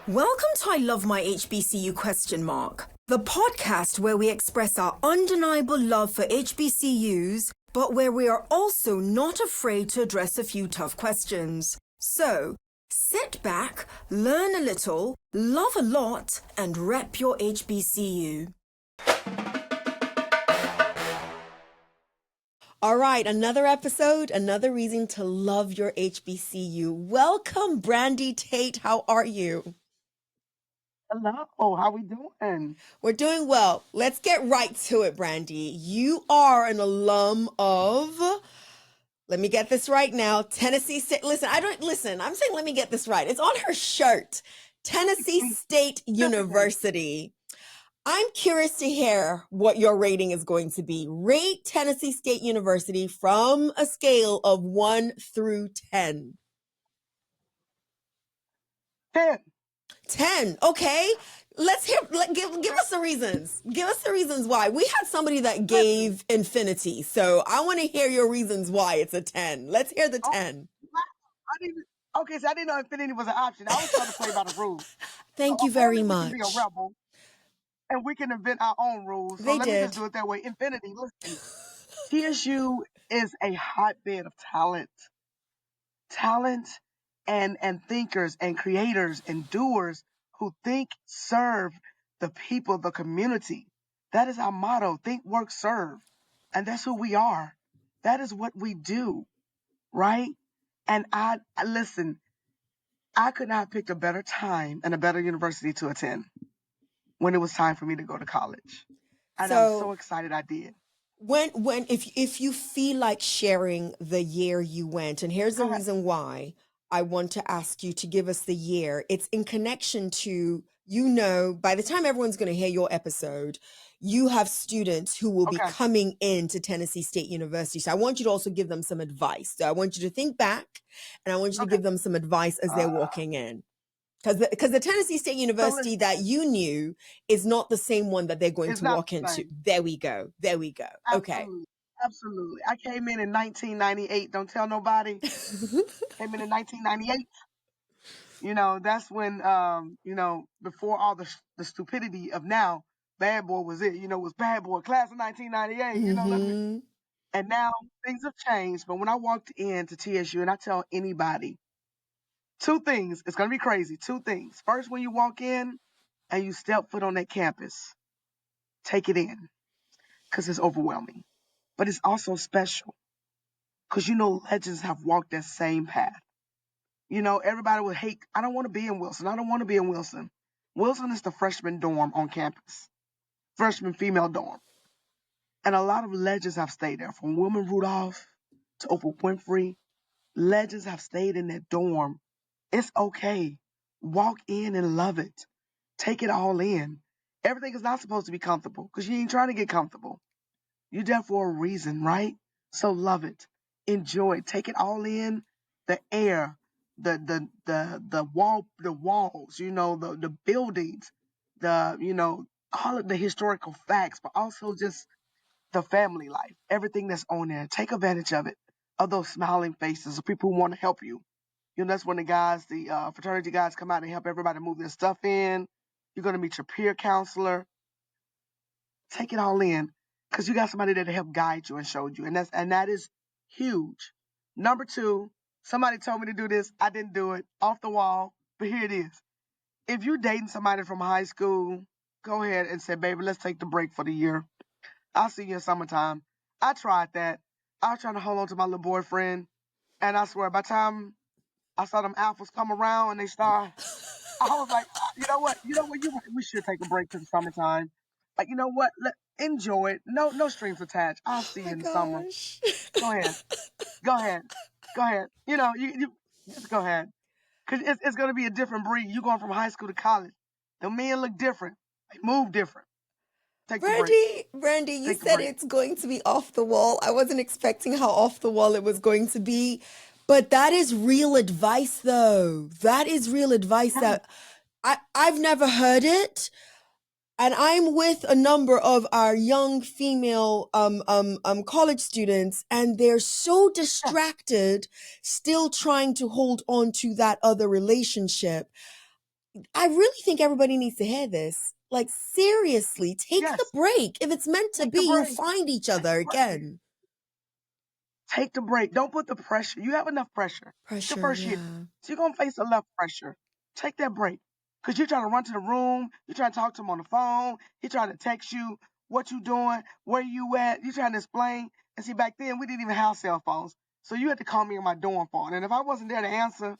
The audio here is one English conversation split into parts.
Welcome to I Love My HBCU ? The podcast where we express our undeniable love for HBCUs, but where we are also not afraid to address a few tough questions. So, sit back, learn a little, love a lot, and rep your HBCU. All right, another episode, another reason to love your HBCU. Welcome, Brandy Tate. How are you? Hello, how we doing? We're doing well. Let's get right to it, Brandy. You are an alum of, let me get this right now, Tennessee State. I'm saying let me get this right. It's on her shirt. Tennessee State University. I'm curious to hear what your rating is going to be. Rate Tennessee State University from a scale of 1 through 10. 10. 10. Okay. Give us the reasons. Give us the reasons why. We had somebody that gave infinity. So I want to hear your reasons why it's a 10. Let's hear the 10. So I didn't know infinity was an option. I was trying to play by the rules. Thank you very much. We can be a rebel and we can invent our own rules. So let me just do it that way. Infinity, listen. TSU is a hotbed of talent. And thinkers and creators and doers who think, serve the people, the community. That is our motto: think, work, serve. And that's who we are. That is what we do, right? And listen, I could not have picked a better time and a better university to attend when it was time for me to go to college. And I'm so excited I did. If you feel like sharing the year you went, and here's the reason why I want to ask you to give us the year. It's in connection to, by the time everyone's going to hear your episode, you have students who will be coming into Tennessee State University. So I want you to also give them some advice. So I want you to think back and I want you to give them some advice as they're walking in. Because the Tennessee State University that you knew is not the same one that they're going to walk into. There we go. Okay. Absolutely. I came in 1998. Don't tell nobody. Came in 1998. That's when, before all the stupidity of now, Bad Boy was it. It was Bad Boy, class of 1998. And now things have changed. But when I walked into TSU, and I tell anybody, two things. It's going to be crazy. Two things. First, when you walk in and you step foot on that campus, take it in, because it's overwhelming. But it's also special because, legends have walked that same path. Everybody would hate, I don't want to be in Wilson. I don't want to be in Wilson. Wilson is the freshman dorm on campus, freshman female dorm. And a lot of legends have stayed there, from Wilma Rudolph to Oprah Winfrey. Legends have stayed in that dorm. It's okay. Walk in and love it. Take it all in. Everything is not supposed to be comfortable because you ain't trying to get comfortable. You're there for a reason, right? So love it. Enjoy it. Take it all in. The air, the walls, the buildings, all of the historical facts, but also just the family life, everything that's on there. Take advantage of it, of those smiling faces, of people who want to help you. That's when the fraternity guys come out and help everybody move their stuff in. You're going to meet your peer counselor. Take it all in, because you got somebody there to help guide you and show you. And that is huge. Number two, somebody told me to do this. I didn't do it. Off the wall. But here it is. If you're dating somebody from high school, go ahead and say, baby, let's take the break for the year. I'll see you in summertime. I tried that. I was trying to hold on to my little boyfriend. And I swear, by the time I saw them alphas come around and they start, I was like, you know what? We should take a break to the summertime. Like, you know what? Enjoy it. No strings attached. I'll see you in the summer. Go ahead. You just go ahead. Because it's going to be a different breed. You're going from high school to college. The men look different. They move different. Brandy, you said it's going to be off the wall. I wasn't expecting how off the wall it was going to be. But that is real advice, though. That is real advice that I've never heard it. And I'm with a number of our young female college students, and they're so distracted, still trying to hold on to that other relationship. I really think everybody needs to hear this. Like, seriously, take the Yes, break. If it's meant to take the be, you break. find each Take other the break. again. Take the break. Don't put the pressure. You have enough pressure. It's your Pressure, first year. yeah. So you're going to face enough pressure. Take that break. Because you're trying to run to the room. You're trying to talk to him on the phone. He's trying to text you what you doing, where you at. You're trying to explain. And see, back then, we didn't even have cell phones. So you had to call me on my dorm phone. And if I wasn't there to answer,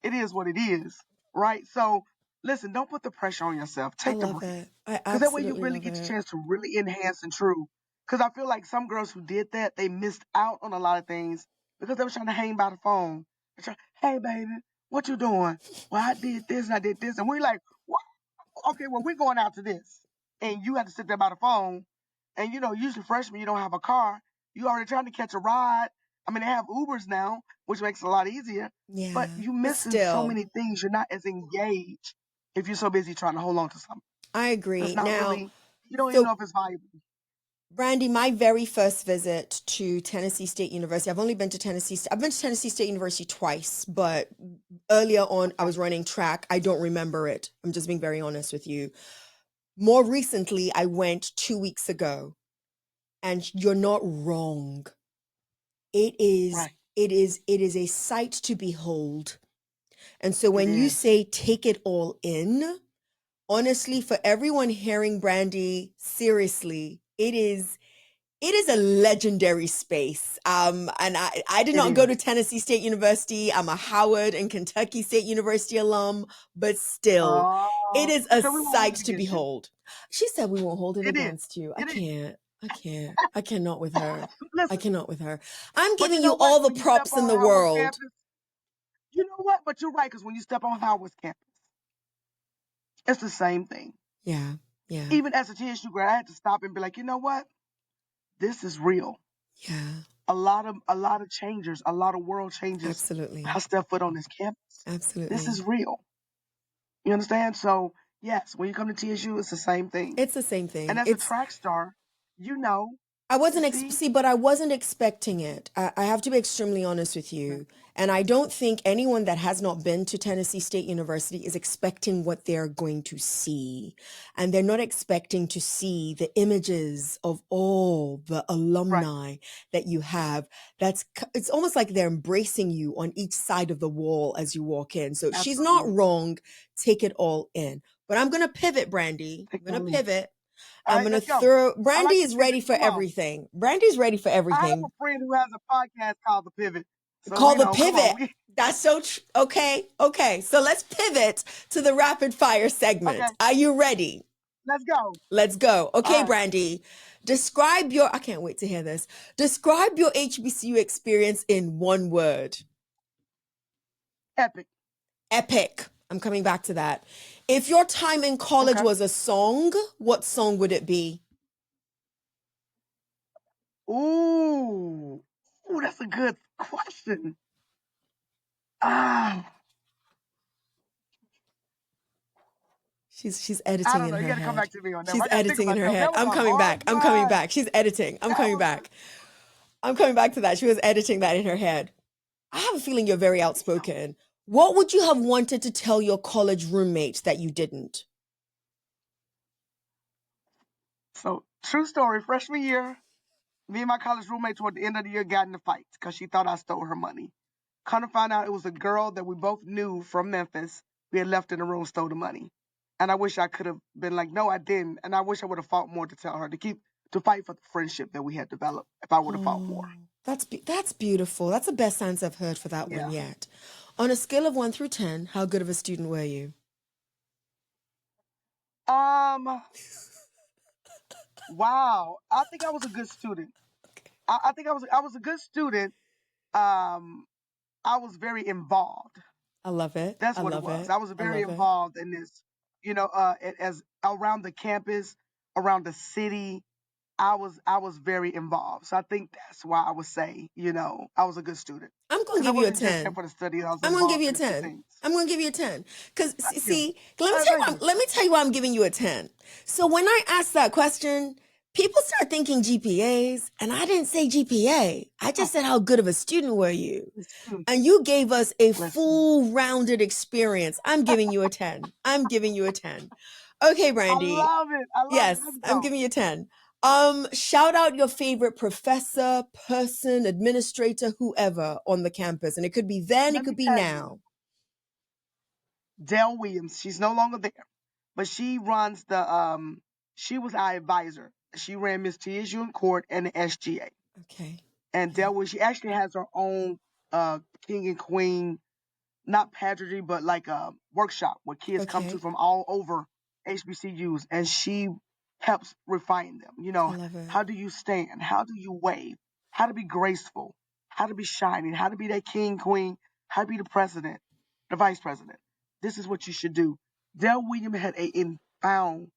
it is what it is. Right? So listen, don't put the pressure on yourself. I Take the love break. it. I Because that way you absolutely really love get your it. chance to really enhance and true. Because I feel like some girls who did that, they missed out on a lot of things because they were trying to hang by the phone. They're trying, hey baby, what you doing? Well, I did this and I did this. And we're like, what? Okay, well, we're going out to this. And you have to sit there by the phone. And usually freshmen, you don't have a car. You already trying to catch a ride. I mean, they have Ubers now, which makes it a lot easier. Yeah. But you But missing so still, many things. You're not as engaged if you're so busy trying to hold on to something. I That's agree. not Now, really, you don't even know so if it's valuable. Brandy, my very first visit to Tennessee State University, I've only been to Tennessee. I've been to Tennessee State University twice, but earlier on, I Okay. was running track. I don't remember it. I'm just being very honest with you. More recently, I went 2 weeks ago, and you're not wrong. It is, Right. it is a sight to behold. And so It when you is. say take it all in, honestly, for everyone hearing Brandy, seriously, it is a legendary space. And I did It not go to is. Tennessee State University. I'm a Howard and Kentucky State University alum, but still, it Oh, is a so we won't hold sight it to against you. behold. She said we won't hold it It is. against you. I It is. can't. I can't. I cannot with her. I Listen, cannot with her. I'm but you giving know you what? all the When you step props in on the Howard's world. campus, you know what? But you're right, because when you step on Howard's campus, it's the same thing. Yeah. Yeah. Even as a TSU grad, I had to stop and be like, you know what? This is real. Yeah. A lot of changers, a lot of world changes Absolutely. have stepped foot on this campus. This is Absolutely. real. You understand? So yes, when you come to TSU, it's the same thing. It's the same And thing. as a It's track star, you know, I you wasn't see. see, but I wasn't expecting it. I have to be extremely honest with Okay. you. And I don't think anyone that has not been to Tennessee State University is expecting what they're going to see. And they're not expecting to see the images of all the Right. alumni that you have. It's almost like they're embracing you on each side of the wall as you walk in. So she's not Absolutely. wrong. Take it all in. But I'm going to pivot, Brandy. I'm Take going the to lead. pivot. All I'm right, gonna let's go. throw I Brandy like the is pivot. ready for Come on. everything. Brandy's ready for I have a everything. friend who has a podcast called The Pivot. So, Call the come on. pivot. That's so okay. Okay. So let's pivot to the rapid fire Okay, segment. Are you ready? let's go. Let's go. All Okay, right. Brandy. I can't wait to hear this. Describe your HBCU experience in one word. Epic. Epic. I'm coming back to that. If your time in college Okay. was a song, what song would it be? Ooh. Ooh, that's a good question. Ah, She's I editing don't in know. You her got to come head. back to me on that one. She's I got to think editing in about her that one. head. That was I'm a coming hard back. I'm coming one. back. She's editing. I'm That coming was back. I'm coming back to that. She was editing that in her head. I have a feeling you're very outspoken. What would you have wanted to tell your college roommate that you didn't? so true story. Freshman year, me and my college roommate toward the end of the year got in a fight because she thought I stole her money. Kind of find out it was a girl that we both knew from Memphis. We had left in the room, stole the money. And I wish I could have been like, no, I didn't. And I wish I would have fought more to tell her to fight for the friendship that we had developed. If I would have fought more. Oh, that's beautiful. That's the best answer I've heard for that one Yeah. yet. On a scale of 1 through 10, how good of a student were you? Um. Wow. I think I was a good student. I think I was a good student. Um. I was very involved. I love it. That's I what it love was. it. I was I very love it. involved in this. As around the campus, around the city. I was very involved. So I think that's why I would say, I was a good student. I'm going to Because I give you a wasn't just there 10. for the study, I was I'm gonna give involved you a in a few 10. things. I'm gonna give you a 10. Because Thank you. see, let me tell you Thank you. let me tell you why I'm giving you a 10. So when I asked that question, people start thinking GPAs, and I didn't say GPA. I Oh, just said, how good of a student were you? listen, And you gave us a listen. full rounded experience. I'm giving you a 10. I'm giving you a 10. Okay, I Brandy. love it. I love it. Yes, Let's I'm go. giving you a 10. Shout out your favorite professor, person, administrator, whoever on the campus. And it could be then, it Let could me be tell you, now. Dale Williams. She's no longer there, but she runs the. She was our advisor. She ran Miss TSU in court and the SGA. Okay. And Okay. Dale Williams. She actually has her own king and queen, not pageantry, but like a workshop where kids come to Okay. from all over HBCUs, and she helps refine them. I love it. How do you stand? How do you wave? How to be graceful? How to be shining? How to be that king, queen? How to be the president, the vice president? This is what you should do. Dale Williams had a profound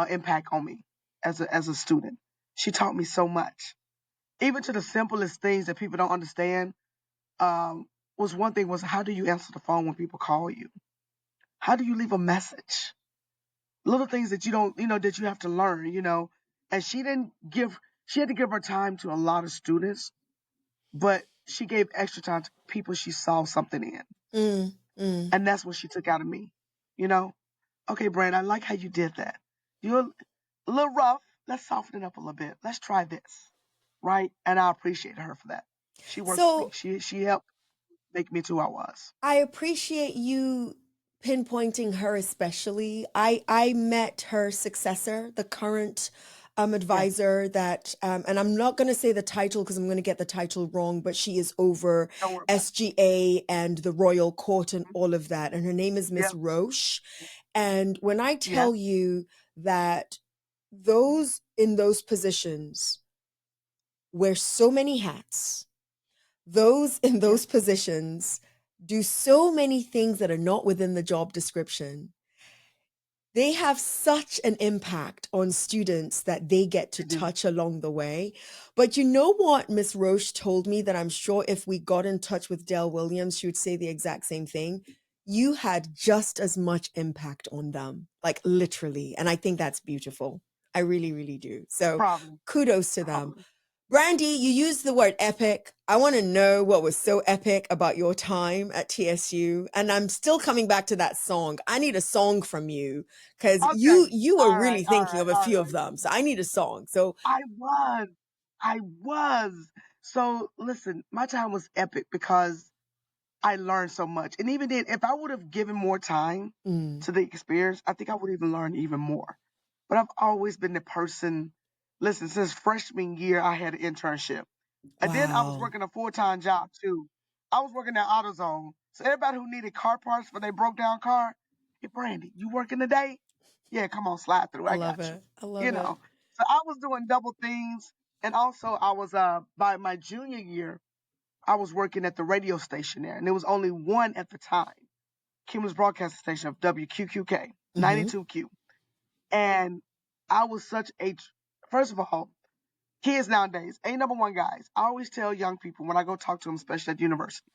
impact on me as a student. She taught me so much, even to the simplest things that people don't understand. Was one thing was how do you answer the phone when people call you? How do you leave a message? Little things that you don't, that you have to learn. And she didn't give, she had to give her time to a lot of students, but she gave extra time to people she saw something in. Mm, mm. And that's what she took out of me. You know, okay, Brand, I like how you did that. You're a little rough. Let's soften it up a little bit. Let's try this. Right. And I appreciate her for that. She worked with me. So She helped make me to who I was. I appreciate you pinpointing her especially. I met her successor, the current Yes. advisor that and I'm not going to say the title because I'm going to get the title wrong, but she is over Don't worry about SGA and the Royal Court and it. all of that. And her name is Miss Yep. Roche. And when I Yes. tell you that those in those positions wear so many hats, those in Yes. those positions do so many things that are not within the job description. They have such an impact on students that they get to They do. touch along the way. But you know what Miss Roche told me that I'm sure if we got in touch with Dell Williams, she would say the exact same thing. You had just as much impact on them, like literally. And I think that's beautiful. I really, really do. So Probably. kudos to them. Probably. Brandy, you used the word epic. I want to know what was so epic about your time at TSU. And I'm still coming back to that song. I need a song from you because Okay. you were All right. really All thinking right. of a All few right. of them. So I need a song. So, I was. I was. So listen, my time was epic because I learned so much. And even then, if I would have given more time mm, to the experience, I think I would even learn even more. But I've always been the person. Listen, since freshman year, I had an internship. And then I was wow. working a full-time job too. I was working at AutoZone. So everybody who needed car parts for their broke down car, hey Brandy, you working today? Yeah, come on, slide through. I I love got you. it. I You love it. know. So I was doing double things. And also I was by my junior year, I was working at the radio station there. And there was only one at the time. Kim's broadcasting station of WQQK, Mm-hmm. 92Q. And I was such a first of all, kids nowadays, ain't number one guys. I always tell young people when I go talk to them, especially at universities,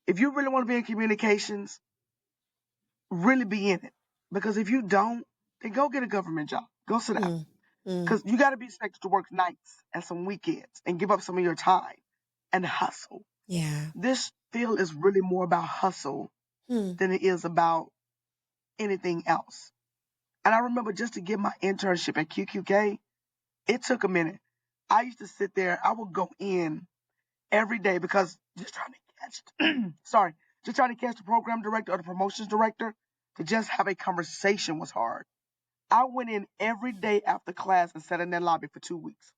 if you really want to be in communications, really be in it. Because if you don't, then go get a government job. Go sit down. Mm, mm, Because you got to be expected to work nights and some weekends and give up some of your time and hustle. yeah. This field is really more about hustle Hmm. than it is about anything else. And I remember just to get my internship at QQK, it took a minute. I used to sit there, I would go in every day because just trying to catch sorry, just trying to catch the program director or the promotions director to just have a conversation was hard. I went in every day after class and sat in that lobby for 2 weeks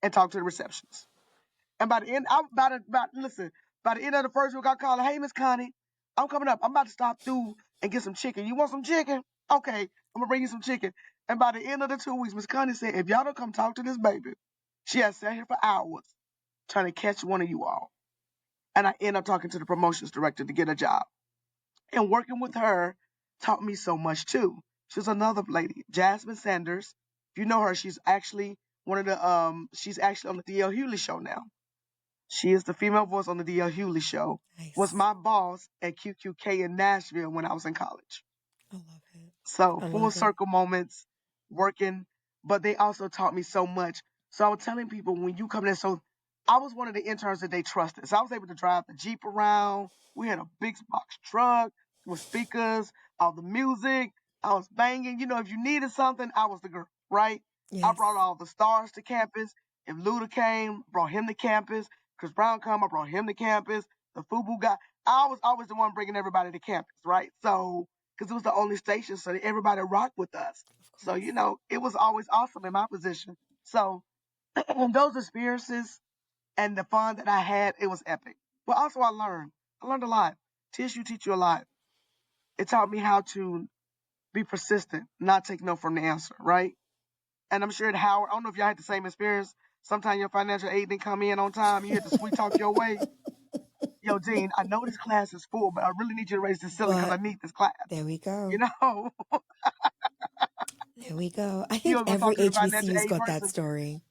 and talked to the receptionist. And by the end, I about listen, by the end of the first week, I called her, hey Miss Connie, I'm coming up. I'm about to stop through and get some chicken. You want some chicken? Okay, I'm gonna bring you some chicken. And by the end of the 2 weeks, Miss Connie said, if y'all don't come talk to this baby, she has sat here for hours trying to catch one of you all. And I end up talking to the promotions director to get a job. And working with her taught me so much too. She's another lady, Jasmine Sanders. If you know her, she's actually one of the she's actually on the DL Hewley show now. She is the female voice on the DL Hewley show. Was Nice. my boss at QQK in Nashville when I was in college. I love it. So I full love it. circle moments, working. but they also taught me so much. So I was telling people when you come in, so I was one of the interns that they trusted. So I was able to drive the Jeep around. We had a big box truck with speakers, all the music. I was banging. You know, if you needed something, I was the girl, right? I brought Yes. all the stars to campus. If Luda came, brought him to campus. Chris Brown come, I brought him to campus. The FUBU guy, I was always the one bringing everybody to campus, right? So, because it was the only station, so that everybody rocked with us. Of So, course. it was always awesome in my position. So, those experiences and the fun that I had, it was epic. But also, I learned. I learned a lot. TSU teach you a lot. It taught me how to be persistent, not take no from the answer, right? And I'm sure at Howard, I don't know if y'all had the same experience. Sometimes your financial aid didn't come in on time. You had to sweet talk your way. Yo, Dean, I know this class is full, but I really need you to raise the ceiling because I But need this class. there we You go. know, There we go. I you think was gonna every talk to the financial HBCU's aid got that person. story.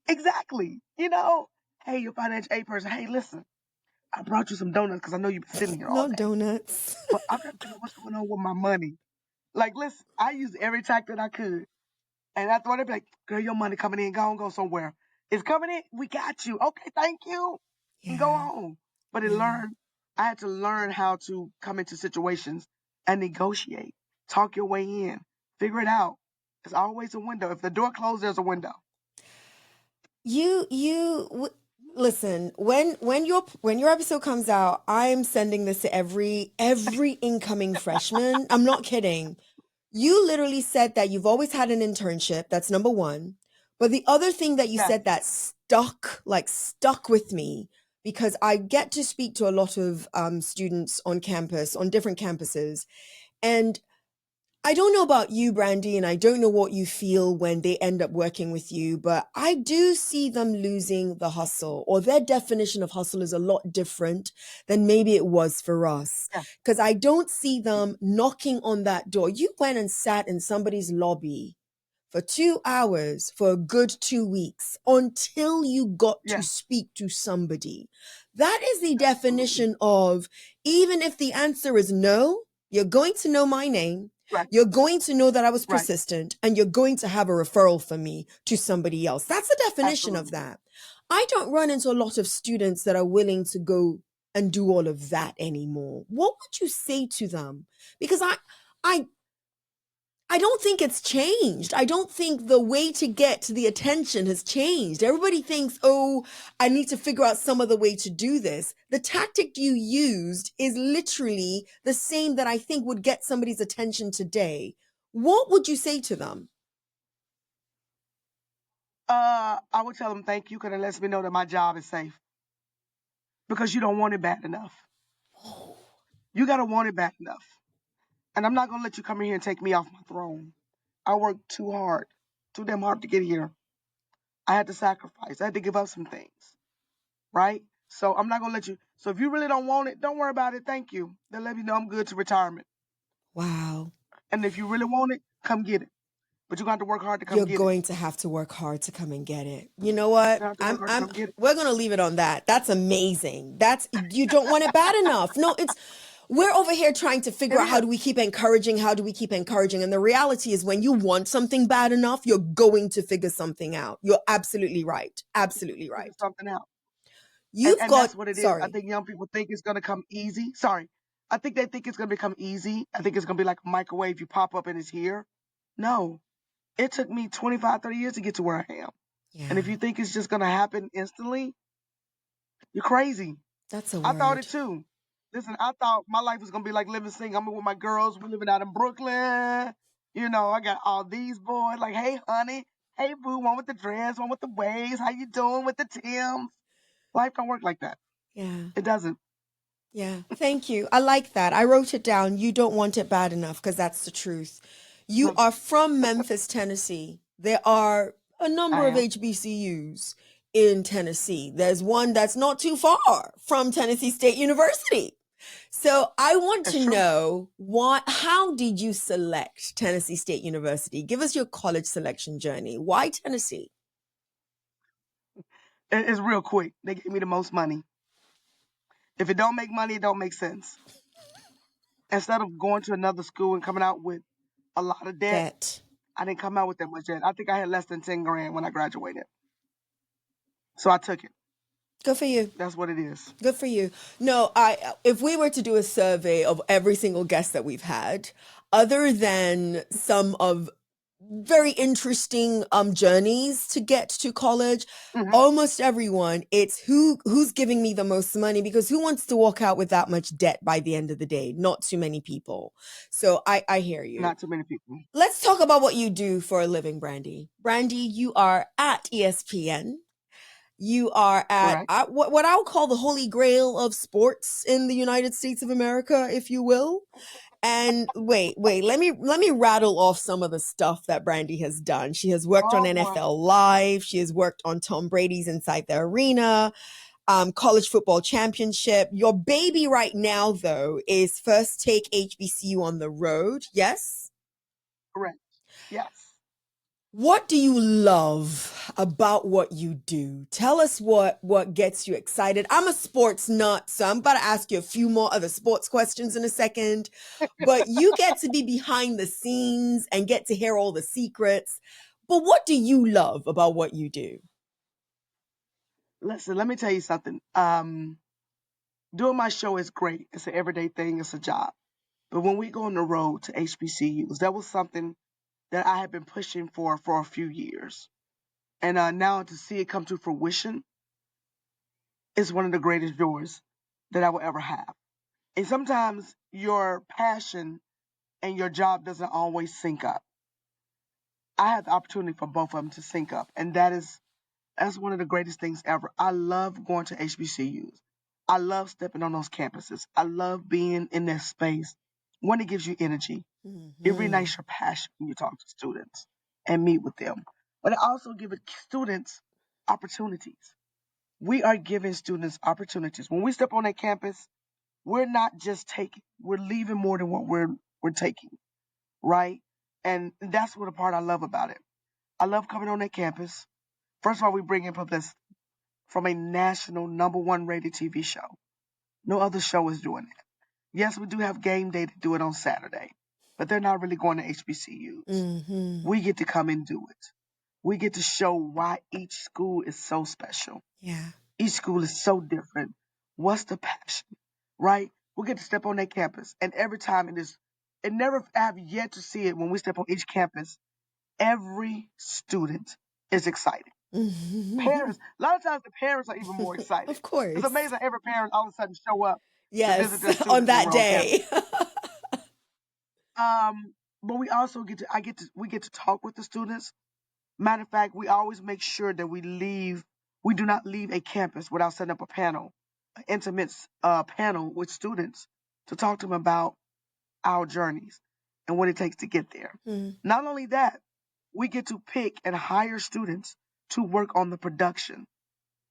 Exactly. Hey, your financial aid person. Hey, listen, I brought you some donuts because I know you've been sitting here all Not day, donuts. but I'm trying to figure out what's going on with my money. Like, listen, I used every tact that I could. And after they'd be like, girl, your money coming in, go somewhere. It's coming in, we got you. Okay, thank you. And go Yeah. on. But Yeah. I had to learn how to come into situations and negotiate. Talk your way in. Figure it out. There's always a window. If the door closed, there's a window. Listen, when your episode comes out, I'm sending this to every incoming freshman. I'm not kidding. You literally said that you've always had an internship. That's number one. But the other thing that you Yeah, said that stuck with me, because I get to speak to a lot of students on campus, on different campuses. And I don't know about you, Brandy, and I don't know what you feel when they end up working with you, but I do see them losing the hustle, or their definition of hustle is a lot different than maybe it was for us. yeah, Because I don't see them knocking on that door. You went and sat in somebody's lobby for 2 hours for a good 2 weeks until you got to yeah, speak to somebody. That is the absolutely. definition of, even if the answer is no, you're going to know my name. Right, You're going to know that I was right. persistent, and you're going to have a referral for me to somebody else. That's the definition of Absolutely. that. I don't run into a lot of students that are willing to go and do all of that anymore. What would you say to them? Because I I don't think it's changed. I don't think the way to get to the attention has changed. Everybody thinks, oh, I need to figure out some other way to do this. The tactic you used is literally the same that I think would get somebody's attention today. What would you say to them? I would tell them thank you because it lets me know that my job is safe because you don't want it bad enough. Oh, You got to want it bad enough. And I'm not going to let you come in here and take me off my throne. I worked too hard, too damn hard to get here. I had to sacrifice. I had to give up some things, right? So I'm not going to let you. So if you really don't want it, don't worry about it. Thank you. Then let me know I'm good to retirement. wow. And if you really want it, come get it. But you're going to have to work hard to come You're get it. going to have to work hard to come and get it. You know You're what? going to have to work hard to come get it. We're going to leave it on that. That's amazing. You don't want it bad enough. No, we're over here trying to figure It out how is. do we keep encouraging? How do we keep encouraging? And the reality is, when you want something bad enough, you're going to figure something out. You're absolutely right. Absolutely Figure right. something out. And, You've and got, that's what it is. I sorry. think young people think it's going to come easy. Sorry. I think they think it's going to become easy. I think it's going to be like a microwave. You pop up and it's here. No, it took me 25, 30 years to get to where I am. And if Yeah, you think it's just going to happen instantly, you're crazy. that's a I thought it word. too. Listen, I thought my life was going to be like living single. I'm with my girls. We're living out in Brooklyn. I got all these boys like, hey, honey. Hey, boo. One with the dress, one with the waves. How you doing with the Tims? Life don't work like that. Yeah. It doesn't. Yeah, thank you. I like that. I wrote it down. You don't want it bad enough, because that's the truth. You No, are from Memphis, Tennessee. There are a I number of am. HBCUs in Tennessee. There's one that's not too far from Tennessee State University. So I want That's to true. know, how did you select Tennessee State University? Give us your college selection journey. Why Tennessee? It's real quick. They gave me the most money. If it don't make money, it don't make sense. Instead of going to another school and coming out with a lot of debt, That. I didn't come out with that much yet. I think I had less than 10 grand when I graduated. So I took it. Good for you. That's what it is. Good for you. No, I if we were to do a survey of every single guest that we've had, other than some of very interesting journeys to get to college, Hmm. almost everyone, it's who's giving me the most money, because who wants to walk out with that much debt by the end of the day? Not too many people. So I hear you. Not too many people. Let's talk about what you do for a living, Brandy. Brandy, you are at ESPN. You are Correct. at what I'll call the holy grail of sports in the United States of America, if you will. And wait, let me rattle off some of the stuff that Brandy has done. She has worked on Oh boy. NFL Live. She has worked on Tom Brady's Inside the Arena, college football championship. Your baby right now, though, is First Take HBCU on the road. Yes. Correct. Yes. What do you love about what you do? Tell us what gets you excited. I'm a sports nut, so I'm about to ask you a few more other sports questions in a second. But you get to be behind the scenes and get to hear all the secrets. But what do you love about what you do? Listen, let me tell you something. Doing my show is great. It's an everyday thing. It's a job. But when we go on the road to HBCUs, that was something that I have been pushing for a few years. And now to see it come to fruition is one of the greatest joys that I will ever have. And sometimes your passion and your job doesn't always sync up. I had the opportunity for both of them to sync up, and that's one of the greatest things ever. I love going to HBCUs. I love stepping on those campuses. I love being in that space. One, it gives you energy. It Hmm. reignites your passion when you talk to students and meet with them. But it also gives students opportunities. We are giving students opportunities. When we step on that campus, we're not just taking, we're leaving more than what we're taking, right? And that's what the part I love about it. I love coming on that campus. First of all, we bring in publicity from a national number one rated TV show. No other show is doing that. Yes, we do have game day to do it on Saturday, but they're not really going to HBCUs. Hmm. We get to come and do it. We get to show why each school is so special. Yeah. Each school is so different. What's the passion, right? We get to step on that campus, and every time it never I have yet to see it when we step on each campus. Every student is excited. Parents, a lot of times the parents are even more excited. Of It's course. amazing every parent all of a sudden show up to visit Yes, their on student when that we're on campus. day. But we also we get to talk with the students. Matter of fact, we always make sure that we do not leave a campus without setting up a panel, an intimate panel with students to talk to them about our journeys and what it takes to get there. Mm, Not only that, we get to pick and hire students to work on the production.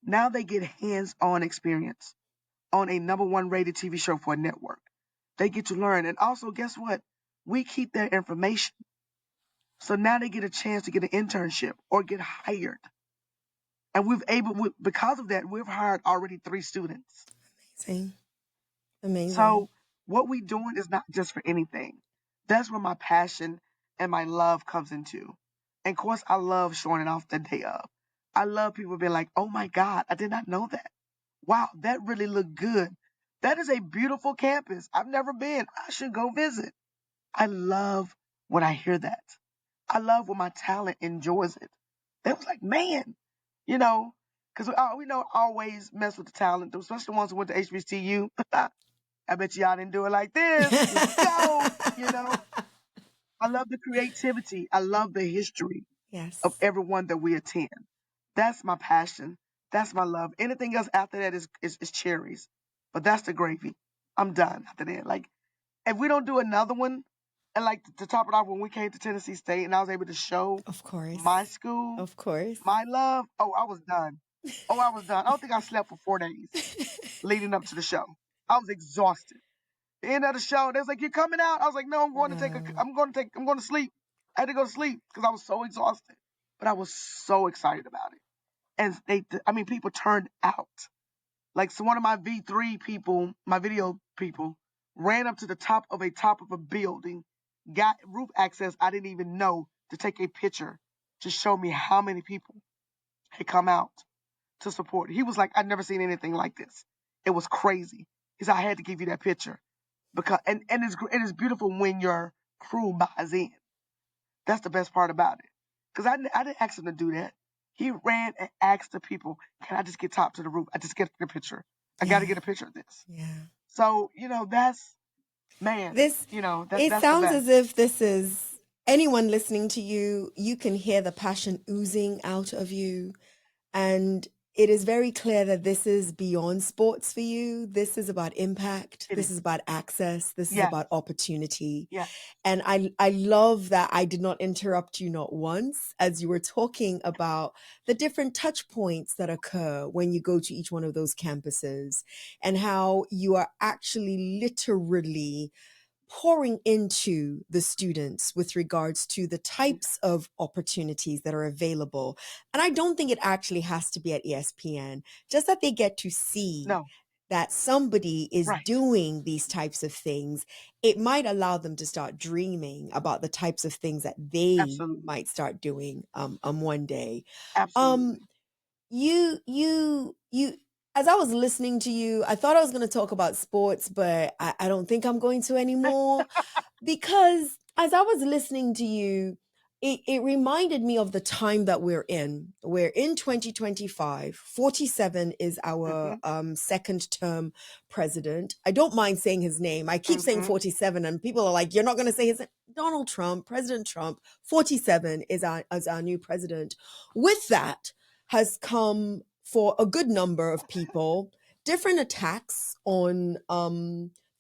Now they get hands-on experience on a number one rated TV show for a network. They get to learn. And also, guess what? We keep their information. So now they get a chance to get an internship or get hired. And because of that, we've hired already 3 students. amazing. Amazing. So what we doing is not just for anything. That's where my passion and my love comes into. And of course, I love showing it off the day of. I love people being like, oh my God, I did not know that. Wow, that really looked good. That is a beautiful campus. I've never been. I should go visit. I love when I hear that. I love when my talent enjoys it. They was like, man, you know, because we don't always mess with the talent, especially the ones who went to HBCU. I bet y'all didn't do it like this. Here we go. I love the creativity. I love the history of Yes, everyone that we attend. That's my passion. That's my love. Anything else after that is cherries. But that's the gravy. I'm done after that. Like, if we don't do another one, and like to top it off, when we came to Tennessee State and I was able to show of course. my school, Of course. my love, oh, I was done. Oh, I was done. I don't think I slept for 4 days leading up to the show. I was exhausted. The end of the show, they was like, "You're coming out." I was like, "No, No. I'm going to sleep." I had to go to sleep because I was so exhausted, but I was so excited about it. And people turned out. Like, so one of my V3 people, my video people, ran up to the top of a building, got roof access I didn't even know to take a picture to show me how many people had come out to support. He was like, I'd never seen anything like this. It was crazy. He said, I had to give you that picture because, and it's beautiful when your crew buys in. That's the best part about it. Because I didn't ask him to do that. He ran and asked the people, can I just get top to the roof? I just get a picture. I got to Yeah. get a picture of this. Yeah. So, that's, man, This, it that's the sounds best. as if this is anyone listening to you, you can hear the passion oozing out of you. And it is very clear that this is beyond sports for you. This is about impact. It This is. is about access. This is Yes. about opportunity. Yes. And I love that I did not interrupt you not once as you were talking about the different touch points that occur when you go to each one of those campuses and how you are actually literally pouring into the students with regards to the types of opportunities that are available. And I don't think it actually has to be at ESPN, just that they get to see No. that somebody is Right. doing these types of things. It might allow them to start dreaming about the types of things that they Absolutely. might start doing one day. Um, Absolutely. you as I was listening to you, I thought I was going to talk about sports, but I don't think I'm going to anymore because as I was listening to you, it reminded me of the time that we're in. We're in 2025. 47 is our Mm-hmm. second term president. I don't mind saying his name. I keep saying Mm-hmm. 47, and people are like, you're not going to say his name. Donald Trump, President Trump, 47 is our new president. With that has come for a good number of people different attacks on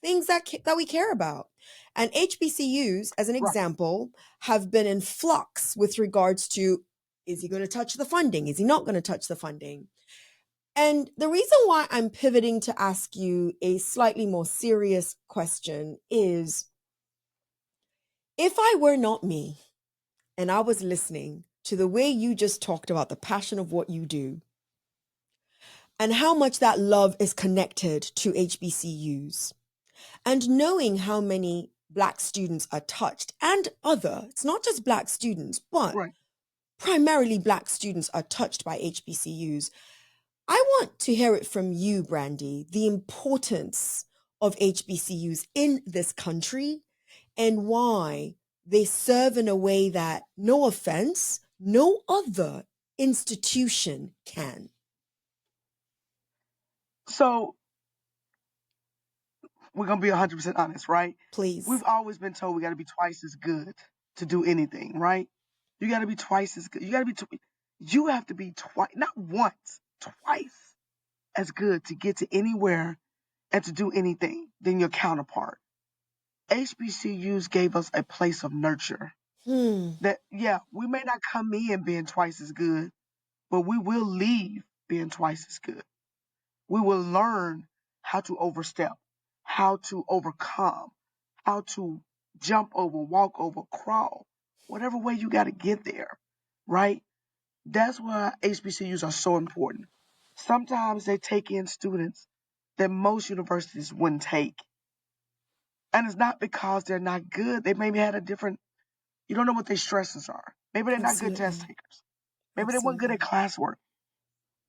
things that we care about. And HBCUs, as an Right. example, have been in flux with regards to, is he going to touch the funding? Is he not going to touch the funding? And the reason why I'm pivoting to ask you a slightly more serious question is, if I were not me and I was listening to the way you just talked about the passion of what you do and how much that love is connected to HBCUs, and knowing how many Black students are touched and it's not just Black students, but Right. primarily Black students are touched by HBCUs. I want to hear it from you, Brandy, the importance of HBCUs in this country and why they serve in a way that, no offense, no other institution can. So we're gonna be 100% honest, right? Please. We've always been told we got to be twice as good to do anything, right? You got to be twice as good. You have to be twice, not once, twice as good to get to anywhere and to do anything than your counterpart. HBCUs gave us a place of nurture. Hmm. That, yeah, we may not come in being twice as good, but we will leave being twice as good. We will learn how to overstep, how to overcome, how to jump over, walk over, crawl, whatever way you got to get there, right? That's why HBCUs are so important. Sometimes they take in students that most universities wouldn't take. And it's not because they're not good. They maybe had a different, you don't know what their stresses are. Maybe they're not good test Absolutely. takers. Maybe they weren't good at Absolutely. classwork.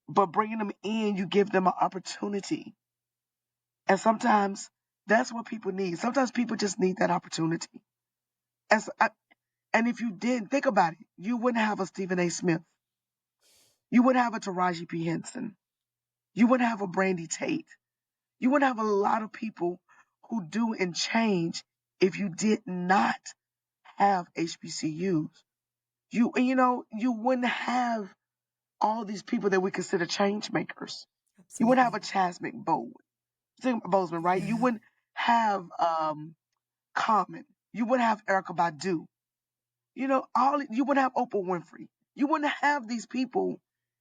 But bringing them in, you give them an opportunity. And sometimes that's what people need. Sometimes people just need that opportunity. And, and if you didn't think about it, you wouldn't have a Stephen A. Smith. You wouldn't have a Taraji P. Henson. You wouldn't have a Brandy Tate. You wouldn't have a lot of people who do and change if you did not have HBCUs. You wouldn't have all these people that we consider change makers. You wouldn't have Absolutely. a Chasmic Bozeman, right? You Yeah. wouldn't have Common. You wouldn't have Erica Badu. You wouldn't have Oprah Winfrey. You wouldn't have these people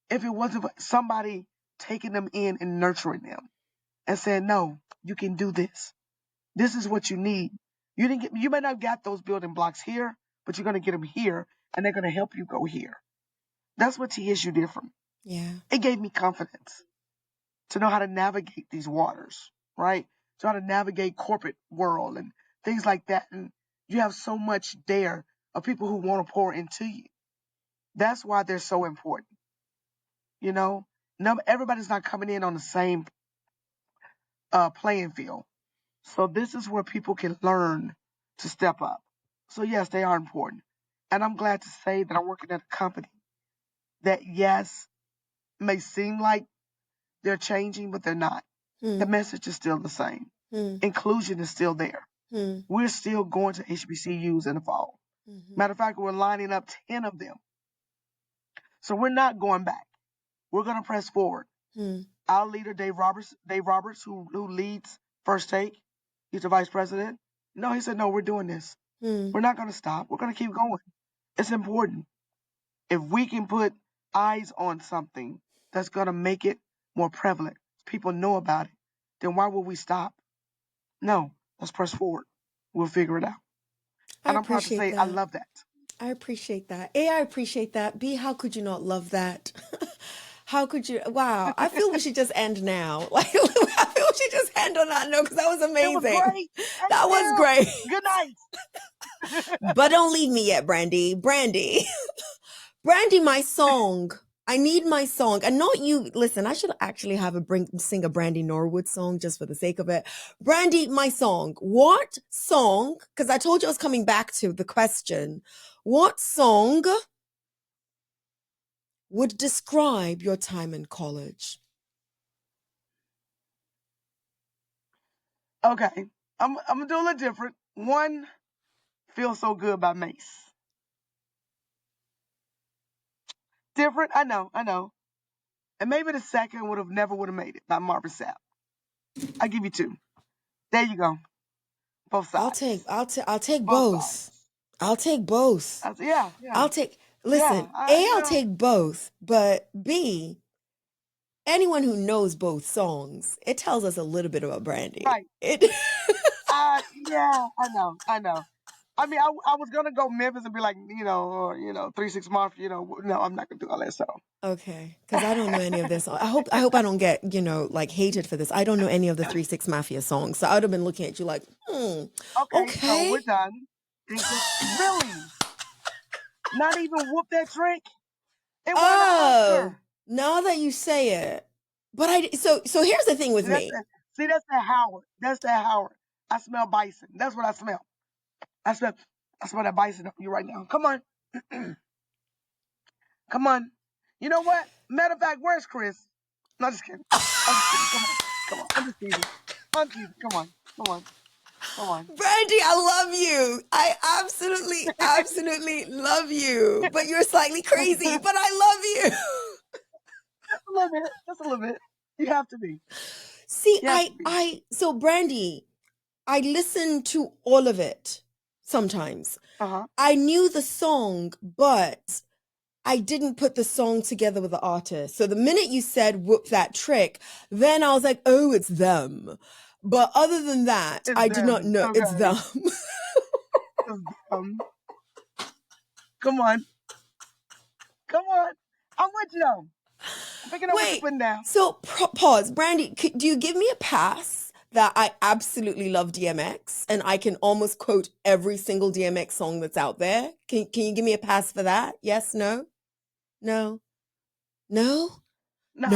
if it wasn't for somebody taking them in and nurturing them and saying, "No, you can do this. This is what you need." You may not have got those building blocks here, but you're gonna get them here, and they're gonna help you go here. That's what TSU did for me. Yeah. It gave me confidence to know how to navigate these waters, right? To how to navigate corporate world and things like that. And you have so much there of people who want to pour into you. That's why they're so important. You know, everybody's not coming in on the same playing field. So this is where people can learn to step up. So yes, they are important. And I'm glad to say that I'm working at a company that, yes, may seem like they're changing, but they're not. The message is still the same. Inclusion is still there. We're still going to HBCUs in the fall. Matter of fact, we're lining up 10 of them. So we're not going back. We're going to press forward. Our leader, Dave Roberts, who leads First Take, he's the vice president. No, he said, no, we're doing this. We're not going to stop. We're going to keep going. It's important. If we can put eyes on something that's going to make it more prevalent, people know about it, then why would we stop? No, let's press forward. We'll figure it out. And I'm proud to say I love that. I appreciate that. A, I appreciate that. B, how could you not love that? How could you? Wow. I feel we should just end now. Like, I feel we should just end on that note because that was amazing. It was great. That was great. Good night. But don't leave me yet, Brandy. Brandy, my song. I need my song. And not you. Listen, I should actually have sing a Brandy Norwood song just for the sake of it. Brandy, my song. What song? Because I told you I was coming back to the question. What song would describe your time in college? Okay. I'm going to do a little different. One, Feel So Good by Mace. Different, I know. And maybe the second never would have made it by Marvin Sapp. I'll give you two. There you go. Both sides. I'll take both. Sides. I'll take both. Yeah. Listen, I'll take both, but B, anyone who knows both songs, it tells us a little bit about Brandy. Right. Yeah, I know. I mean, I was gonna go Memphis and be like, 3 6 Mafia, no, I'm not gonna do all that stuff. Okay, because I don't know any of this. I hope I don't get hated for this. I don't know any of the 3 6 Mafia songs, so I would have been looking at you like, Okay. So we're done. Really? Not even Whoop That Trick? It won an Oscar. Now that you say it, but so here's the thing with me. That's that Howard. I smell bison. That's what I smell. I smell that bison on you right now. Come on. Come on. You know what? Matter of fact, where's Chris? No, just kidding. Come on. I'm just teasing. Come on. Brandy, I love you. I absolutely love you. But you're slightly crazy, but I love you. Just a little bit. You have to be. See, so Brandy, I listen to all of it sometimes. I knew the song, but I didn't put the song together with the artist. So the minute you said Whoop That Trick, then I was like, oh, it's them. But other than that, I did not know. Okay. It's them. It's them. Come on. I'm with you. I'm picking up what you're putting down. So pause. Brandy, do you give me a pass that I absolutely love DMX and I can almost quote every single DMX song that's out there? Can you give me a pass for that? Yes, no? No? I'm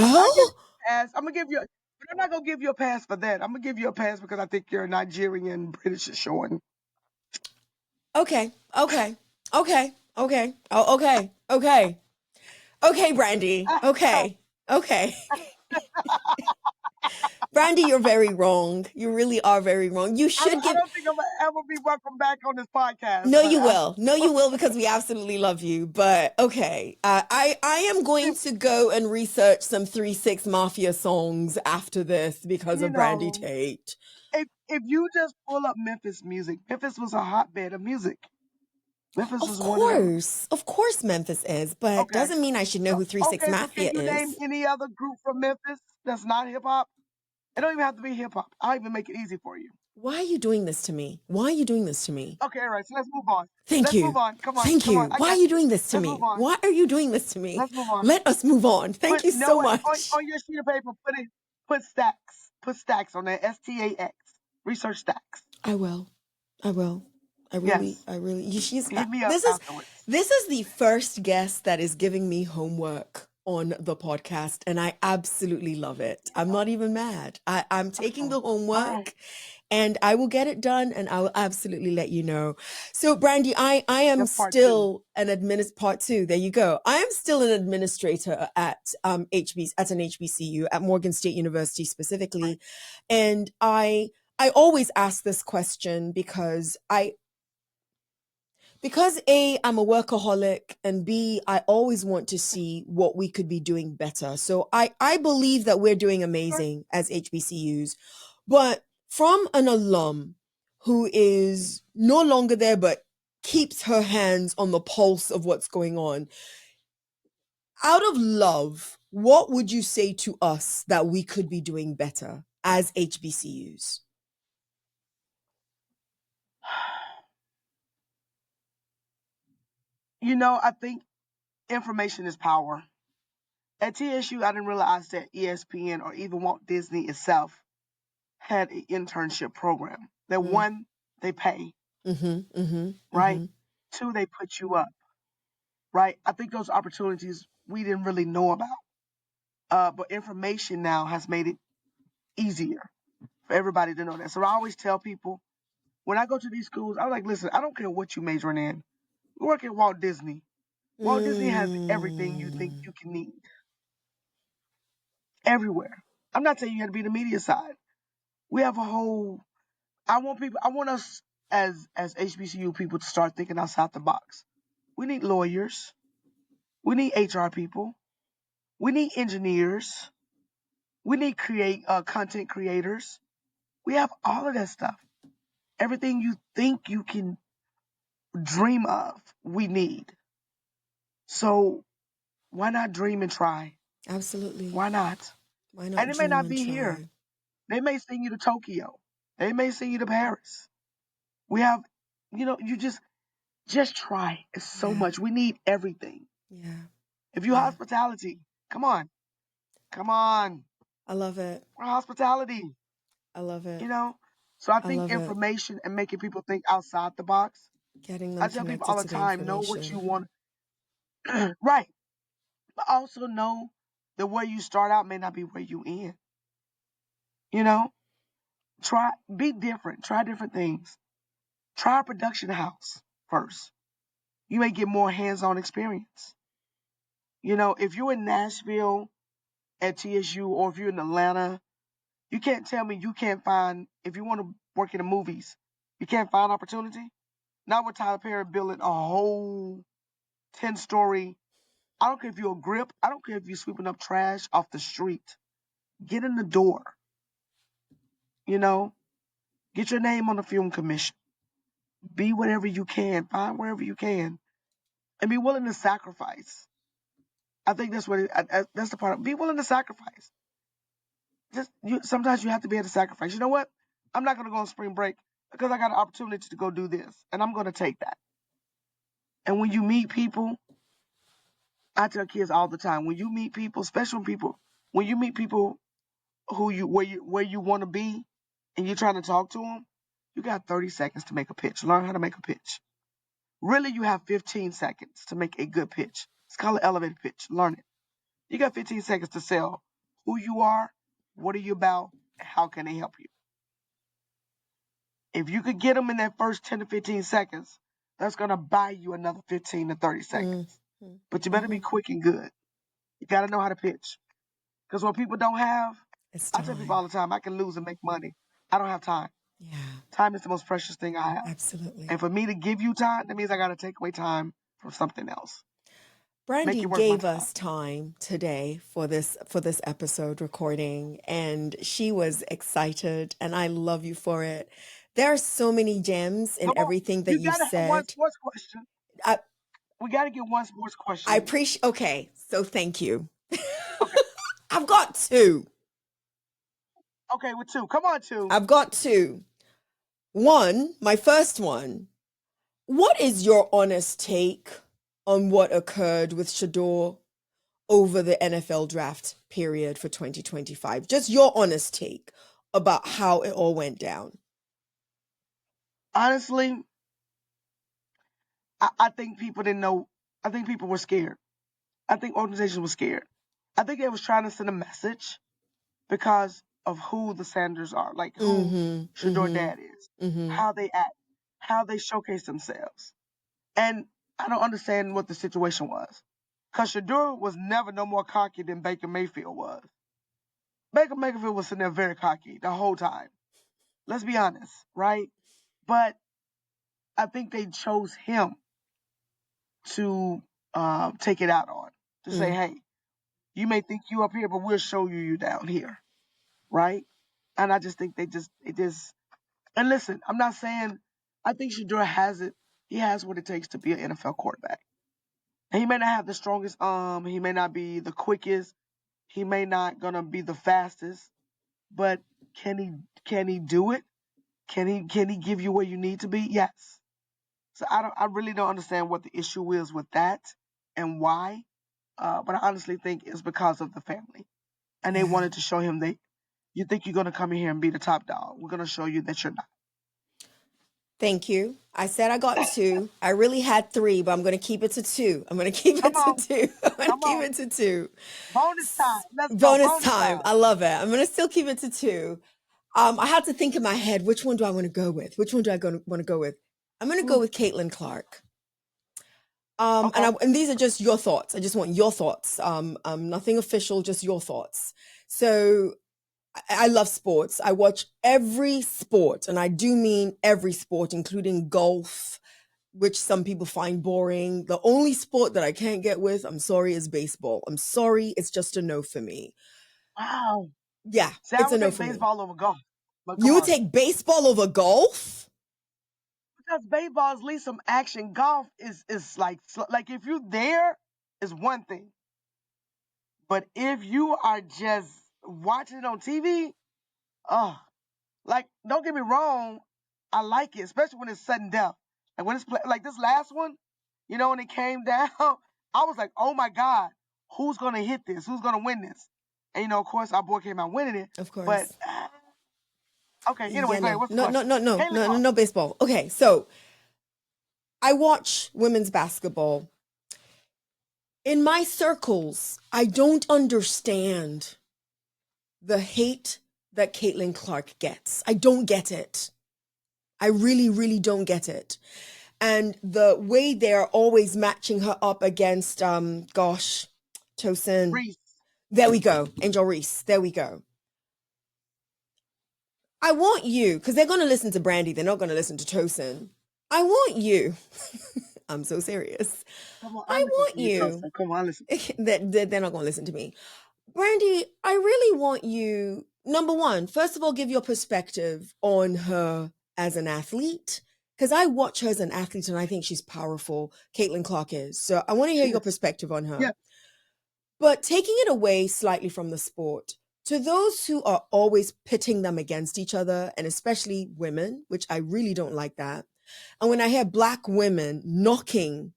gonna give you. But I'm not gonna give you a pass for that. I'm gonna give you a pass because I think you're Nigerian British is showing. Okay. Oh, okay. Okay, Brandy. Okay. Brandy, you're very wrong. You really are very wrong. You should I don't think I'm gonna ever be welcome back on this podcast. No, you will. No, you will, because we absolutely love you. But okay, I am going to go and research some 3 6 Mafia songs after this because of Brandy Tate. If you just pull up Memphis music, Memphis was a hotbed of music. Memphis was one of them. Of course, Memphis is, but doesn't mean I should know who 3 6 Mafia can you name any other group from Memphis that's not hip hop? It don't even have to be hip hop. I'll even make it easy for you. Why are you doing this to me? Okay, all right. So let's move on. Let's move on. Come on. Thank you. Why are you doing this to me? Why are you doing this to me? Let's move on. Let us move on. Thank you so much. On your sheet of paper, put stacks. Put stacks on there. STAX. Research stacks. I will. Yes. She's, Hit me up afterwards. this is the first guest that is giving me homework on the podcast, and I absolutely love it. I'm not even mad. I'm taking Okay. the All right. homework and I will get it done and I will absolutely let you know. So Brandy, I am That's part two. still part two. There you go. I am still an administrator at at an HBCU at Morgan State University Right. specifically. And I always ask this question because A, I'm a workaholic, and B, I always want to see what we could be doing better. So I believe that we're doing Sure. amazing as HBCUs, but from an alum who is no longer there but keeps her hands on the pulse of what's going on, out of love, what would you say to us that we could be doing better as HBCUs? I think information is power. At TSU, I didn't realize that ESPN or even Walt Disney itself had an internship program. That Mm. one, they pay, right? Mm-hmm. Two, they put you up, right? I think those opportunities we didn't really know about. But information now has made it easier for everybody to know that. So I always tell people when I go to these schools, I'm like, listen, I don't care what you majoring in. We work at Walt Disney. Walt Disney has everything you think Mm. you can need everywhere. I'm not saying you have to be the media side. We have a whole. I want us as HBCU people to start thinking outside the box. We need lawyers. We need HR people. We need engineers. We need content creators. We have all of that stuff. Everything you think you can dream of, we need. So why not dream and try? Absolutely. Why not? Why not And it may dream not and be here. try? They may send you to Tokyo. They may send you to Paris. We have, you just try. It's so Yeah. much. We need everything. Yeah. If you Yeah. hospitality, come on, I love it. we're hospitality. I love You it. know. So I I think love it. information and making people think outside the box. Getting I them tell people all connected the to the time, know what you information. want, right? But also know that where you start out may not be where you end. You know, be different, try different things. Try a production house first. You may get more hands-on experience. If you're in Nashville at TSU or if you're in Atlanta, you can't tell me you can't find, if you want to work in the movies, you can't find opportunity. Not with Tyler Perry building a whole 10-story. I don't care if you're a grip. I don't care if you're sweeping up trash off the street. Get in the door. You know, get your name on the film commission. Be whatever you can. Find wherever you can, and be willing to sacrifice. I think that's that's the part. Be willing to sacrifice. Sometimes you have to be able to sacrifice. You know what? I'm not going to go on spring break because I got an opportunity to go do this, and I'm going to take that. And when you meet people, I tell kids all the time, when you meet people, special people, when you meet people where you want to be, and you're trying to talk to them, you got 30 seconds to make a pitch. Learn how to make a pitch. Really, you have 15 seconds to make a good pitch. It's called an elevator pitch. Learn it. You got 15 seconds to sell who you are, what are you about, and how can they help you. If you could get them in that first 10 to 15 seconds, that's going to buy you another 15 to 30 Mm. seconds. But you better Mm-hmm. be quick and good. You got to know how to pitch. Because what people don't have, It's I tell people all time. the time, I can lose and make money. I don't have time. Yeah, Time is the most precious thing I have. And absolutely. for me to give you time, that means I got to take away time from something else. Make Brandy it worth my gave time. us time today for this episode recording, and she was excited, and I love you for it. There are so many gems in Come on. everything that You you got to have one said. sports question. I We got to get one sports I question in. appreciate. Okay, so thank you. Okay. I've got two. Okay, with two. Come on, two. I've got two. One, my first one. What is your honest take on what occurred with Shadeur over the NFL draft period for 2025? Just your honest take about how it all went down. Honestly, I think people didn't know. I think people were scared. I think organizations were scared. I think they was trying to send a message because of who the Sanders are, like who Mm-hmm. Shadeur Mm-hmm. dad is, Mm-hmm. how they act, how they showcase themselves. And I don't understand what the situation was. Because Shadeur was never no more cocky than Baker Mayfield was. Baker Mayfield was sitting there very cocky the whole time. Let's be honest, right? But I think they chose him to take it out on. To say, Mm. hey, you may think you up here, but we'll show you down here, right? And I just think it just. And listen, I'm not saying I think Shadeur has it. He has what it takes to be an NFL quarterback. And he may not have the strongest arm. He may not be the quickest. He may not gonna be the fastest. But can he do it? Can he give you where you need to be? Yes. So I really don't understand what the issue is with that and why. But I honestly think it's because of the family. And they Yeah. wanted to show him you think you're gonna come in here and be the top dog. We're gonna show you that you're not. Thank you. I said I got two. I really had three, but I'm going to keep it to two. I'm going to keep Come it to on, two. I'm going to come keep on. it to two. Bonus time. Let's go. Bonus Bonus time. time. I love it. I'm going to still keep it to two. I had to think in my head, which one do I want to go with? Which one do I want to go with? I'm going to go Mm, with Caitlin Clark. okay. And these are just your thoughts. I just want your thoughts. Nothing official, just your thoughts. So I love sports. I watch every sport, and I do mean every sport, including golf, which some people find boring. The only sport that I can't get with, I'm sorry, is baseball. I'm sorry, it's just a no for me. Wow. Yeah, See, I it's a would no take for me. baseball over golf. But come You would on. take baseball over golf? Because baseball is at least some action. Golf is like if you're there, is one thing. But if you are just watching it on TV, oh, like don't get me wrong, I like it, especially when it's sudden death. Like when it's like this last one, when it came down, I was like, oh my god, who's gonna hit this? Who's gonna win this? And of course, our boy came out winning it. Of But course. okay, anyway, Yeah, go ahead. no, What's the no, no, question? no, no, Caitlin no, no, Clark. no baseball. Okay, so I watch women's basketball. In my circles, I don't understand the hate that Caitlin Clark gets. I don't get it. I really, really don't get it. And the way they're always matching her up against, gosh, Tosin. Reese. There we go. Angel Reese. There we go. I want you, because they're going to listen to Brandy. They're not going to listen to Tosin. I want you. I'm so serious. Come on, I I listen want to you, you. Tosa. Come on, I listen. They're not going to listen to me. Brandy, I really want you, number one, first of all, give your perspective on her as an athlete. Because I watch her as an athlete and I think she's powerful. Caitlin Clark is. So I want to hear She your is. perspective on Yeah. her. But taking it away slightly from the sport, to those who are always pitting them against each other, and especially women, which I really don't like that. And when I hear Black women knocking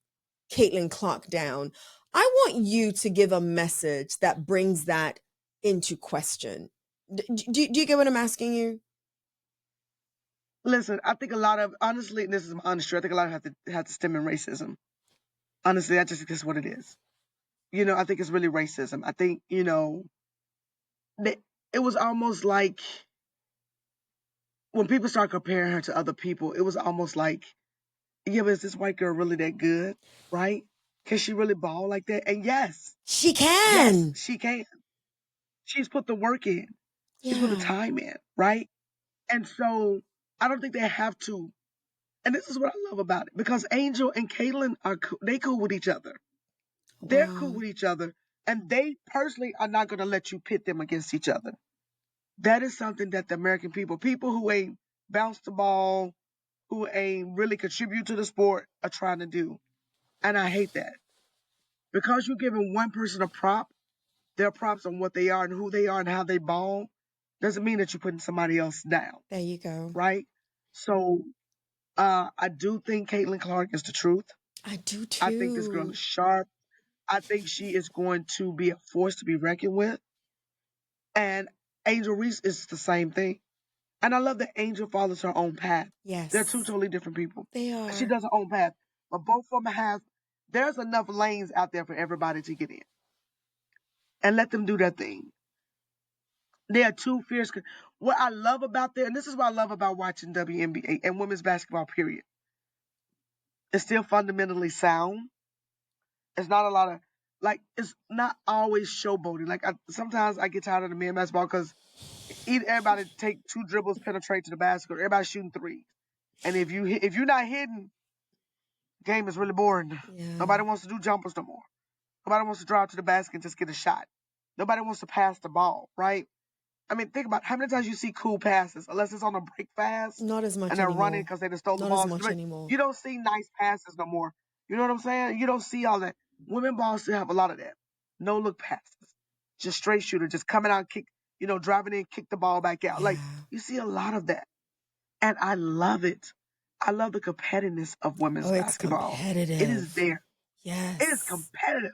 Caitlin Clark down, I want you to give a message that brings that into question. Do you get what I'm asking you? Listen, I think a lot of honestly, and this is my honest truth, I think a lot of have to stem in racism. Honestly, I just think that's what it is. I think it's really racism. I think, that it was almost like when people start comparing her to other people, it was almost like, yeah, but is this white girl really that good? Right? Can she really ball like that? And yes, She yes, can. she can. She's put the work in. She's put the Yeah. time in, right? And so I don't think they have to. And this is what I love about it because Angel and Caitlin they cool with each other. They're cool Wow. with each other, and they personally are not going to let you pit them against each other. That is something that the American people who ain't bounce the ball, who ain't really contribute to the sport, are trying to do. And I hate that because you're giving one person a prop, their props on what they are and who they are and how they ball, doesn't mean that you're putting somebody else down, There you go. right? So I do think Caitlin Clark is the truth. I do I think this girl too. is sharp. I think she is going to be a force to be reckoned with. And Angel Reese is the same thing. And I love that Angel follows her own path. They're two Yes, totally different people. they She are. does her own path. but both of them there's enough lanes out there for everybody to get in. And let them do their thing. They are two fierce. What I love about and this is what I love about watching WNBA and women's basketball, period. It's still fundamentally sound. It's not a lot of, it's not always showboating. Sometimes I get tired of the men basketball because everybody take 2 dribbles, penetrate to the basket, or everybody shooting 3s. And if you're not hitting, game is really boring. Yeah. Nobody wants to do jumpers no more. Nobody wants to drive to the basket and just get a shot. Nobody wants to pass the ball, right? I mean, think about how many times you see cool passes, unless it's on a break fast. Not as much and they're anymore. running because they just stole the Not ball. as much anymore. You don't see nice passes no more. You know what I'm saying? You don't see all that. Women ball still have a lot of that. No look passes. Just straight shooter, just coming out, kick, driving in, kick the ball back out. Yeah. You see a lot of that. And I love it. I love the competitiveness of women's basketball. It's competitive. It is there. Yes. It is competitive.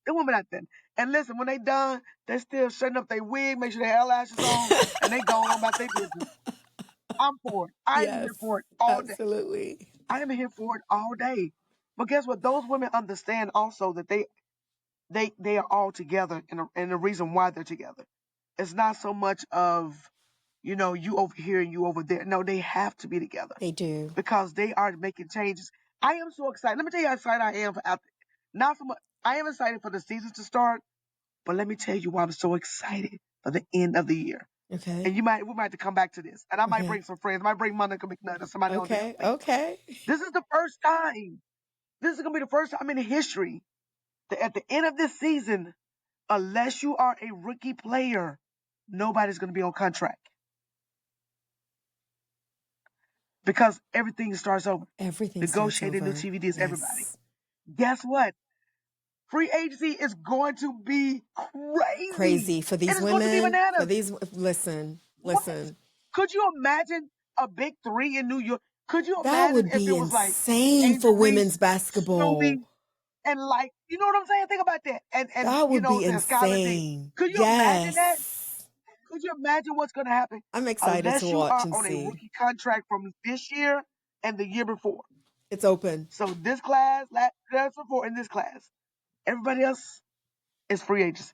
The women out there. And listen, when they done, they still shutting up their wig, make sure their eyelashes on, and they go on about their business. I'm for it. I am here for it all day. Absolutely. I am here for it all day. But guess what? Those women understand also that they are all together, and the reason why they're together. It's not so much of, you over here and you over there. No, they have to be together. They do. Because they are making changes. I am so excited. Let me tell you how excited I am not so much. I am excited for the season to start, but let me tell you why I'm so excited for the end of the year. Okay. And we might have to come back to this. And I might bring some friends. I might bring Monica McNutt or somebody on there. Okay. This is the first time. This is going to be the first time in history that at the end of this season, unless you are a rookie player, nobody's going to be on contract. Because everything starts over. Negotiating new TV deals, everybody. Guess what? Free agency is going to be crazy. Crazy for these women. Going to be bananas. For these, listen. Could you imagine a big 3 in New York? Could you that imagine would be if it was insane for women's basketball? And you know what I'm saying? Think about that. And that would be insane. Could you imagine that? Could you imagine what's going to happen? I'm excited to watch and see. Unless you are on a rookie contract from this year and the year before. It's open. So this class, class before, in this class, everybody else is free agency.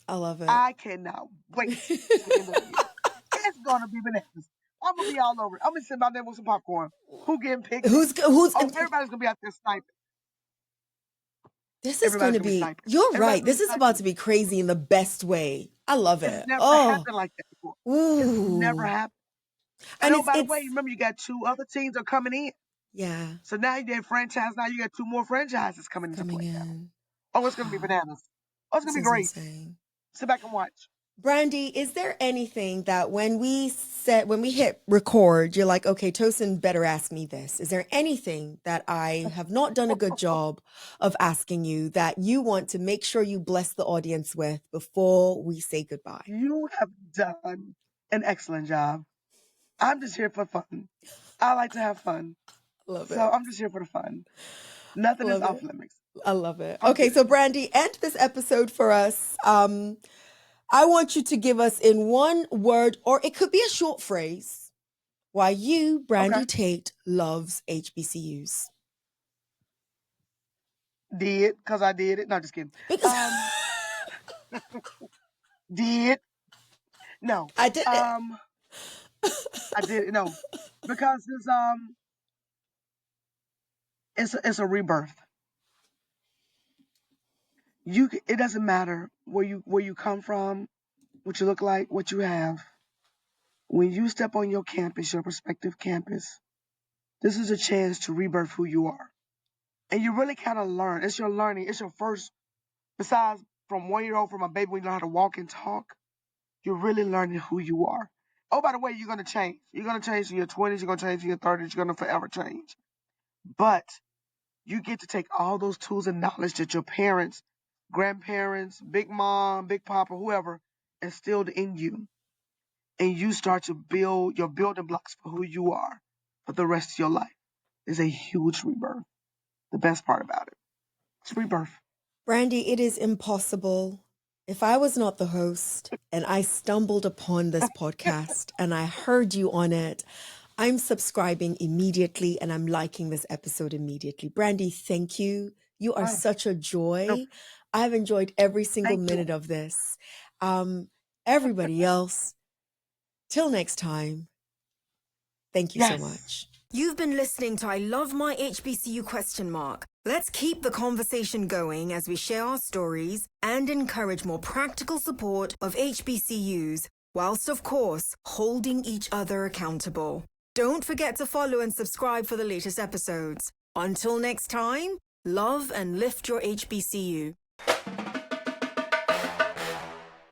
I love it. I cannot wait to the end of the year. It's gonna be bananas. I'm gonna be all over it. I'm gonna sit down there with some popcorn. Who getting picked? Everybody's gonna be out there sniping. This is going to be. You're right. This is about to be crazy in the best way. I love it. It's never happened like that before. It's never happened. And by the way, remember you got 2 other teams are coming in. Yeah. So now you get franchise. Now you got 2 more franchises coming into play. Oh, it's gonna be bananas. Oh, it's gonna be great. Insane. Sit back and watch. Brandy, is there anything that when we hit record, you're like, okay, Tosin better ask me this. Is there anything that I have not done a good job of asking you that you want to make sure you bless the audience with before we say goodbye? You have done an excellent job. I'm just here for fun. I like to have fun. Love it. So I'm just here for the fun. Nothing is off limits. I love it. Okay, so Brandy, end this episode for us. I want you to give us in one word, or it could be a short phrase, why you, Brandy Tate, loves HBCUs. Did, because I did it. No, just kidding. Did. No. I did it. I did it. No. Because it's a rebirth. It doesn't matter where you come from, what you look like, what you have. When you step on your campus, your prospective campus, this is a chance to rebirth who you are. And you really kind of learn. It's your learning. It's your first, besides from 1-year-old, from a baby, when you know how to walk and talk, you're really learning who you are. Oh, by the way, you're going to change. You're going to change in your 20s. You're going to change in your 30s. You're going to forever change. But you get to take all those tools and knowledge that your parents, grandparents, big mom, big papa, whoever, instilled in you. And you start to build your building blocks for who you are for the rest of your life. It's a huge rebirth. The best part about it. It's rebirth. Brandy, it is impossible. If I was not the host and I stumbled upon this podcast and I heard you on it, I'm subscribing immediately and I'm liking this episode immediately. Brandy, thank you. You are Oh, such a no, joy. I've enjoyed every single thank you. minute of this. Everybody else, till next time, thank you so Yes. much. You've been listening to I Love My HBCU ? Let's keep the conversation going as we share our stories and encourage more practical support of HBCUs, whilst of course holding each other accountable. Don't forget to follow and subscribe for the latest episodes. Until next time, love and lift your HBCU.